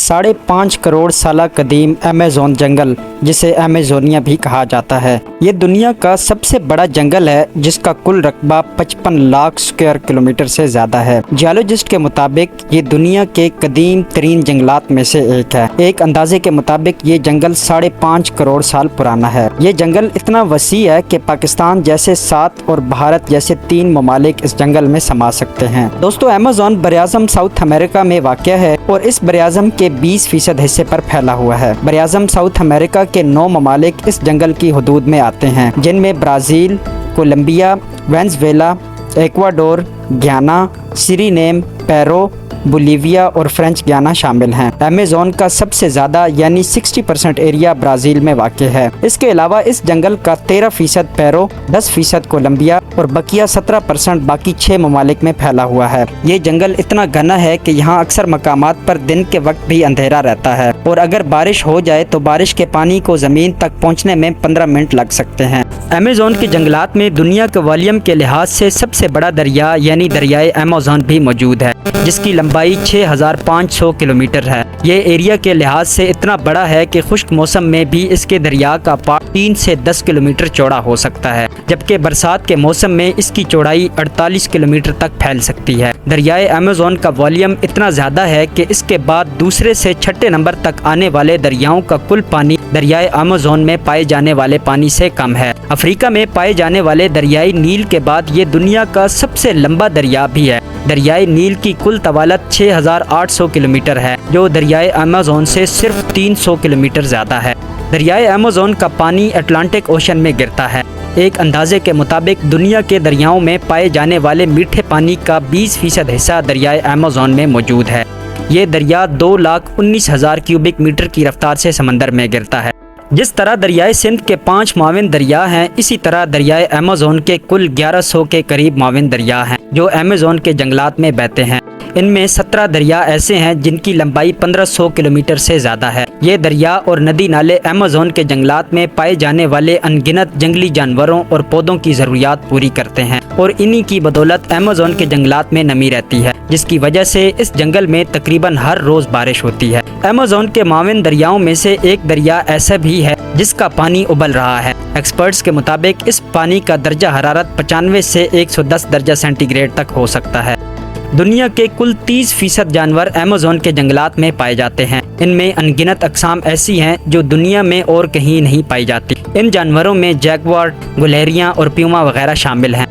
5.5 करोड़ साल कदीम अमेज़न जंगल, जिसे अमेज़ोनिया भी कहा जाता है, ये दुनिया का सबसे बड़ा जंगल है जिसका कुल रकबा 55 लाख स्क्वायर किलोमीटर से ज़्यादा है। जियोलॉजिस्ट के मुताबिक ये दुनिया के कदीम तरीन जंगलात में से एक है। एक अंदाजे के मुताबिक ये जंगल 5.5 करोड़ साल पुराना है। ये जंगल इतना वसी है कि पाकिस्तान जैसे 7 और भारत जैसे 3 ममालिक इस जंगल में समा सकते हैं। दोस्तों, अमेज़न बरआज़म साउथ अमेरिका में वाक़या है और इस बरआज़म के 20% हिस्से पर फैला हुआ है। बरआज़म साउथ अमेरिका के 9 ममालिक इस जंगल की हदूद में आते हैं, जिनमें ब्राज़ील, कोलंबिया, वेनेज़ुएला, एक्वाडोर, घाना, सूरीनेम, पेरू, बोलिविया और फ्रेंच घाना शामिल हैं। अमेज़न का सबसे ज़्यादा यानी 60% एरिया ब्राज़ील में वाक़ है। इसके अलावा इस जंगल का 13% पेरू, 10% कोलंबिया और बकिया 17% बाकी 6 ममालिक में फैला हुआ है। ये जंगल इतना घना है कि यहाँ अक्सर मकामात पर दिन के वक्त भी अंधेरा रहता है और अगर बारिश हो जाए तो बारिश के पानी को ज़मीन तक पहुँचने में 15 मिनट लग सकते हैं। अमेज़न के जंगलात में दुनिया के वॉल्यूम के लिहाज से सबसे बड़ा दरिया यानी दरियाए अमेज़न भी मौजूद है, जिसकी लंबाई 6500 किलोमीटर है। ये एरिया के लिहाज से इतना बड़ा है कि खुश्क मौसम में भी इसके दरिया का पार 3 से 10 किलोमीटर चौड़ा हो सकता है, जबकि बरसात के मौसम में इसकी चौड़ाई 48 किलोमीटर तक फैल सकती है। दरियाए अमेज़न का वॉल्यूम इतना ज़्यादा है कि इसके बाद दूसरे से छठे नंबर तक आने वाले दरियाओं का कुल पानी दरियाए अमेज़न में पाए जाने वाले पानी से कम है। अफ्रीका में पाए जाने वाले दरियाई नील के बाद ये दुनिया का सबसे लंबा दरिया भी है। दरियाई नील की कुल तवालत 6800 किलोमीटर है, जो दरियाए अमेज़न से सिर्फ 300 किलोमीटर ज़्यादा है। दरियाए अमेज़न का पानी अटलांटिक ओशन में गिरता है। एक अंदाजे के मुताबिक दुनिया के दरियाओं में पाए जाने वाले मीठे पानी का 20% हिस्सा दरियाए अमेज़न में मौजूद है। ये दरिया 2,19,000 क्यूबिक मीटर की रफ्तार से समंदर में गिरता है। जिस तरह दरियाए सिंध के 5 माविन दरिया हैं, इसी तरह दरियाए अमेज़न के कुल 1100 के करीब माविन दरिया हैं जो अमेज़न के जंगलात में बहते हैं। इनमें 17 दरिया ऐसे हैं जिनकी लंबाई 1500 किलोमीटर से ज़्यादा है। ये दरिया और नदी नाले अमेज़न के जंगलात में पाए जाने वाले अनगिनत जंगली जानवरों और पौधों की ज़रूरियात पूरी करते हैं और इन्हीं की बदौलत अमेज़न के जंगलात में नमी रहती है, जिसकी वजह से इस जंगल में तकरीबन हर रोज़ बारिश होती है। अमेज़न के माविन दरियाओं में से एक दरिया ऐसा भी है जिसका पानी उबल रहा है। एक्सपर्ट्स के मुताबिक इस पानी का दर्जा हरारत 95 से 110 दर्जा सेंटीग्रेड तक हो सकता है। दुनिया के कुल 30% जानवर अमेज़न के जंगलात में पाए जाते हैं। इनमें अनगिनत अक़साम ऐसी हैं जो दुनिया में और कहीं नहीं पाई जाती। इन जानवरों में जैगुआर, गुलेरियाँ और प्यूमा वगैरह शामिल हैं।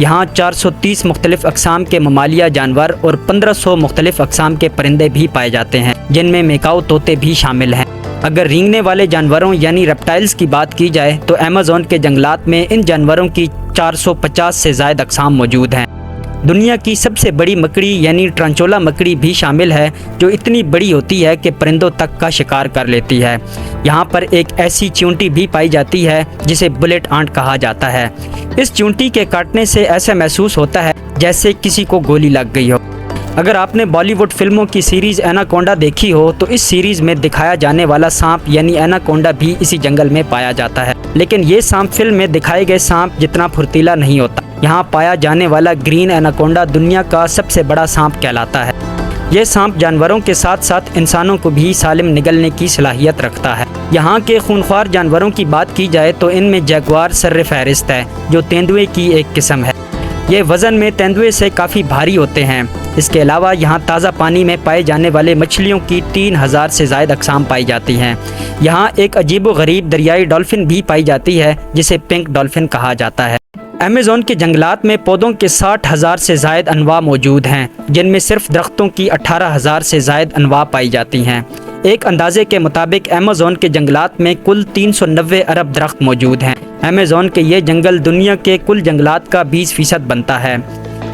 यहाँ 430 मुख्तलिफ अक़साम के ममालिया जानवर और 1500 मुख्तलिफ अक़साम के परिंदे भी पाए जाते हैं, जिनमें मेकाऊ तोते भी शामिल हैं। अगर रेंगने वाले जानवरों यानी रेप्टाइल्स की बात की जाए तो अमेज़न के जंगलात में इन जानवरों की 450 से ज़ायद अक़साम मौजूद हैं। दुनिया की सबसे बड़ी मकड़ी यानी टारंटुला मकड़ी भी शामिल है, जो इतनी बड़ी होती है कि परिंदों तक का शिकार कर लेती है। यहाँ पर एक ऐसी चींटी भी पाई जाती है जिसे बुलेट आंट कहा जाता है। इस चींटी के काटने से ऐसा महसूस होता है जैसे किसी को गोली लग गई हो। अगर आपने बॉलीवुड फिल्मों की सीरीज़ एनाकोंडा देखी हो तो इस सीरीज़ में दिखाया जाने वाला सांप यानी एनाकोंडा भी इसी जंगल में पाया जाता है, लेकिन ये सांप फिल्म में दिखाए गए सांप जितना फुर्तीला नहीं होता। यहाँ पाया जाने वाला ग्रीन एनाकोंडा दुनिया का सबसे बड़ा सांप कहलाता है। यह सांप जानवरों के साथ साथ इंसानों को भी सालिम निगलने की सलाहियत रखता है। यहाँ के खूनख्वार जानवरों की बात की जाए तो इनमें जैगुआर सर्रफहरिस्त है, जो तेंदुए की एक किस्म है। ये वज़न में तेंदुए से काफ़ी भारी होते हैं। इसके अलावा यहाँ ताज़ा पानी में पाए जाने वाले मछलियों की 3000 से ज़ायद अक़साम पाई जाती हैं। यहाँ एक अजीब व गरीब दरियाई डॉल्फिन भी पाई जाती है, जिसे पिंक डॉल्फिन कहा जाता है। अमेज़न के जंगलात में पौधों के 60,000 से ज़ायद अनवा मौजूद हैं, जिनमें सिर्फ दरख्तों की 18,000 से ज़ायद अनवा पाई जाती हैं। एक अंदाजे के मुताबिक अमेज़न के जंगलात में कुल 390 अरब दरख्त मौजूद हैं। अमेज़न के ये जंगल दुनिया के कुल जंगलात का 20% बनता है।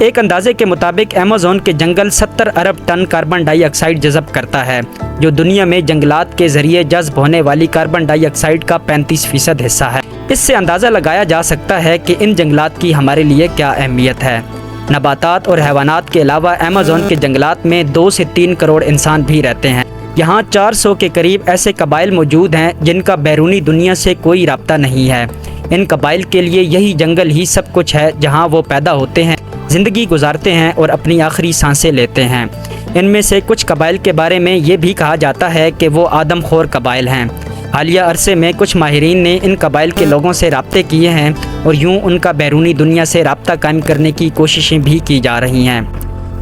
एक अंदाजे के मुताबिक अमेज़न के जंगल 70 अरब टन कार्बन डाइऑक्साइड जज़ब करता है, जो दुनिया में जंगलात के ज़रिए जज़ब होने वाली कार्बन डाइऑक्साइड का 35% हिस्सा है। इससे अंदाज़ा लगाया जा सकता है कि इन जंगलात की हमारे लिए क्या अहमियत है। नबातात और हैवानात के अलावा अमेज़न के जंगलात में 2 से 3 करोड़ इंसान भी रहते हैं। यहाँ 400 के करीब ऐसे कबाइल मौजूद हैं जिनका बैरूनी दुनिया से कोई राब्ता नहीं है। इन कबाइल के लिए यही जंगल ही सब कुछ है, जहाँ वो पैदा होते हैं, ज़िंदगी गुजारते हैं और अपनी आखिरी सांसें लेते हैं। ان میں سے کچھ قبائل کے بارے میں یہ بھی کہا جاتا ہے کہ وہ آدم خور قبائل ہیں۔ حالیہ عرصے میں کچھ ماہرین نے ان قبائل کے لوگوں سے رابطے کیے ہیں اور یوں ان کا بیرونی دنیا سے رابطہ قائم کرنے کی کوششیں بھی کی جا رہی ہیں۔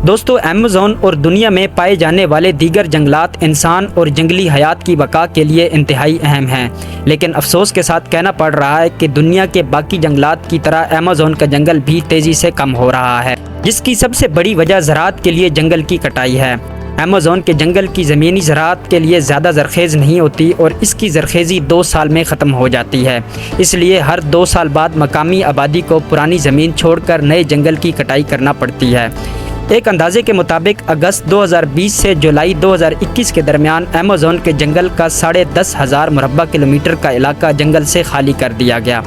دوستو، ایمیزون اور دنیا میں پائے جانے والے دیگر جنگلات انسان اور جنگلی حیات کی بقا کے لیے انتہائی اہم ہیں، لیکن افسوس کے ساتھ کہنا پڑ رہا ہے کہ دنیا کے باقی جنگلات کی طرح ایمیزون کا جنگل بھی تیزی سے کم ہو رہا ہے، جس کی سب سے بڑی وجہ زراعت کے لیے جنگل کی کٹائی ہے۔ ایمیزون کے جنگل کی زمینی زراعت کے لیے زیادہ زرخیز نہیں ہوتی اور اس کی زرخیزی 2 سال میں ختم ہو جاتی ہے، اس لیے ہر 2 سال بعد مقامی آبادی کو پرانی زمین چھوڑ کر نئے جنگل کی کٹائی کرنا پڑتی ہے۔ ایک اندازے کے مطابق اگست 2020 سے جولائی 2021 کے درمیان ایمیزون کے جنگل کا 10,500 مربع کلومیٹر کا علاقہ جنگل سے خالی کر دیا گیا،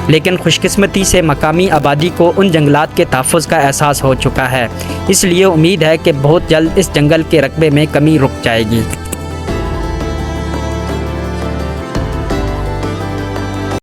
لیکن خوش قسمتی سے مقامی آبادی کو ان جنگلات کے تحفظ کا احساس ہو چکا ہے، اس لیے امید ہے کہ بہت جلد اس جنگل کے رقبے میں کمی رک جائے گی۔